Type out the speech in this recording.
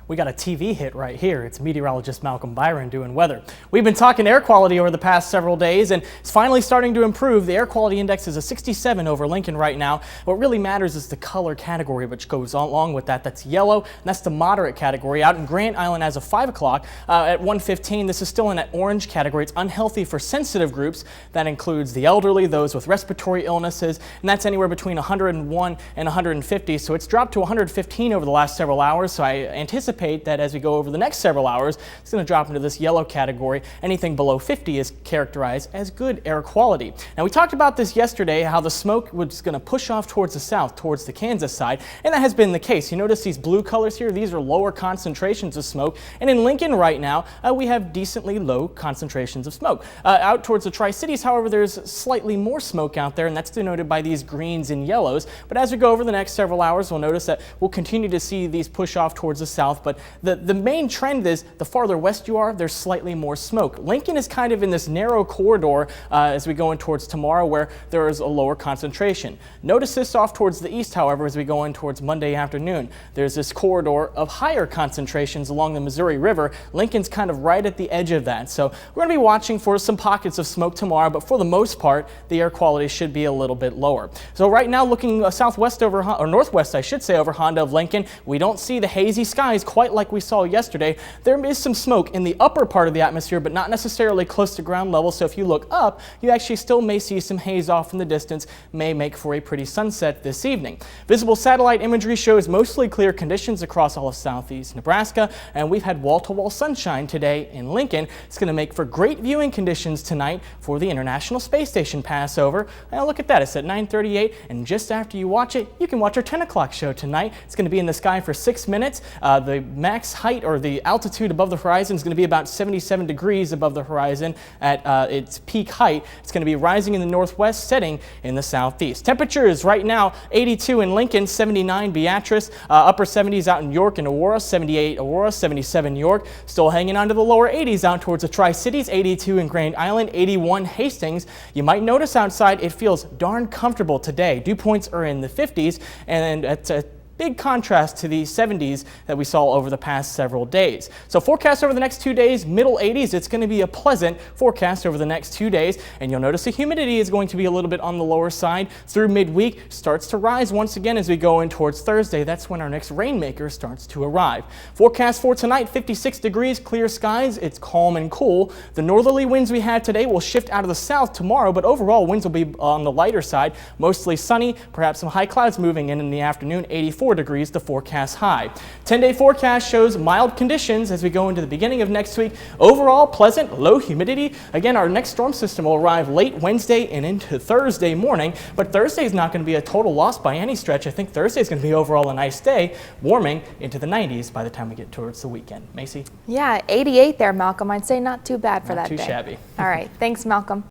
We got a TV hit right here. It's meteorologist Malcolm Byron doing weather. We've been talking air quality over the past several days, and it's finally starting to improve. The air quality index is a 67 over Lincoln right now. What really matters is the color category, which goes along with that. That's yellow, and that's the moderate category. Out in Grant Island as of 5 o'clock at 1:15, this is still in that orange category. It's unhealthy for sensitive groups. That includes the elderly, those with respiratory illnesses, and that's anywhere between 101 and 150. So it's dropped to 115 over the last several hours. So I anticipate that as we go over the next several hours, it's going to drop into this yellow category. Anything below 50 is characterized as good air quality. Now, we talked about this yesterday, how the smoke was going to push off towards the south, towards the Kansas side, and that has been the case. You notice these blue colors here? These are lower concentrations of smoke, and in Lincoln right now, we have decently low concentrations of smoke. Out towards the Tri-Cities, however, there's slightly more smoke out there, and that's denoted by these greens and yellows. But as we go over the next several hours, we'll notice that we'll continue to see these push off towards the south. But the main trend is the farther west you are, there's slightly more smoke. Lincoln is kind of in this narrow corridor as we go in towards tomorrow, where there is a lower concentration. Notice this off towards the east, however, as we go in towards Monday afternoon. There's this corridor of higher concentrations along the Missouri River. Lincoln's kind of right at the edge of that. So we're going to be watching for some pockets of smoke tomorrow, but for the most part, the air quality should be a little bit lower. So right now, looking southwest over, or northwest, I should say, over Honda of Lincoln, we don't see the hazy skies quite like we saw yesterday. There is some smoke in the upper part of the atmosphere, but not necessarily close to ground level. So if you look up, you actually still may see some haze off in the distance, may make for a pretty sunset this evening. Visible satellite imagery shows mostly clear conditions across all of southeast Nebraska, and we've had wall-to-wall sunshine today in Lincoln. It's going to make for great viewing conditions tonight for the International Space Station Passover. Now look at that, it's at 9:38, and just after you watch it, you can watch our 10 o'clock show tonight. It's going to be in the sky for 6 minutes. The max height, or the altitude above the horizon, is going to be about 77 degrees above the horizon at its peak height. It's going to be rising in the northwest, setting in the southeast. Temperature is right now 82 in Lincoln, 79 Beatrice, upper 70s out in York and Aurora, 78 Aurora, 77 York. Still hanging on to the lower 80s out towards the Tri-Cities, 82 in Grand Island, 81 Hastings. You might notice outside it feels darn comfortable today. Dew points are in the 50s, and it's a big contrast to the 70s that we saw over the past several days. So forecast over the next 2 days, middle 80s. It's going to be a pleasant forecast over the next 2 days, and you'll notice the humidity is going to be a little bit on the lower side through midweek. Starts to rise once again as we go in towards Thursday. That's when our next rainmaker starts to arrive. Forecast for tonight, 56 degrees, clear skies. It's calm and cool. The northerly winds we had today will shift out of the south tomorrow, but overall winds will be on the lighter side. Mostly sunny, perhaps some high clouds moving in the afternoon. 84 degrees, the forecast high. 10-day forecast shows mild conditions as we go into the beginning of next week. Overall, pleasant, low humidity. Again, our next storm system will arrive late Wednesday and into Thursday morning, but Thursday is not going to be a total loss by any stretch. I think Thursday is going to be overall a nice day, warming into the 90s by the time we get towards the weekend. Macy? Yeah, 88 there, Malcolm. I'd say not too bad for that day. Not too shabby. All right. Thanks, Malcolm.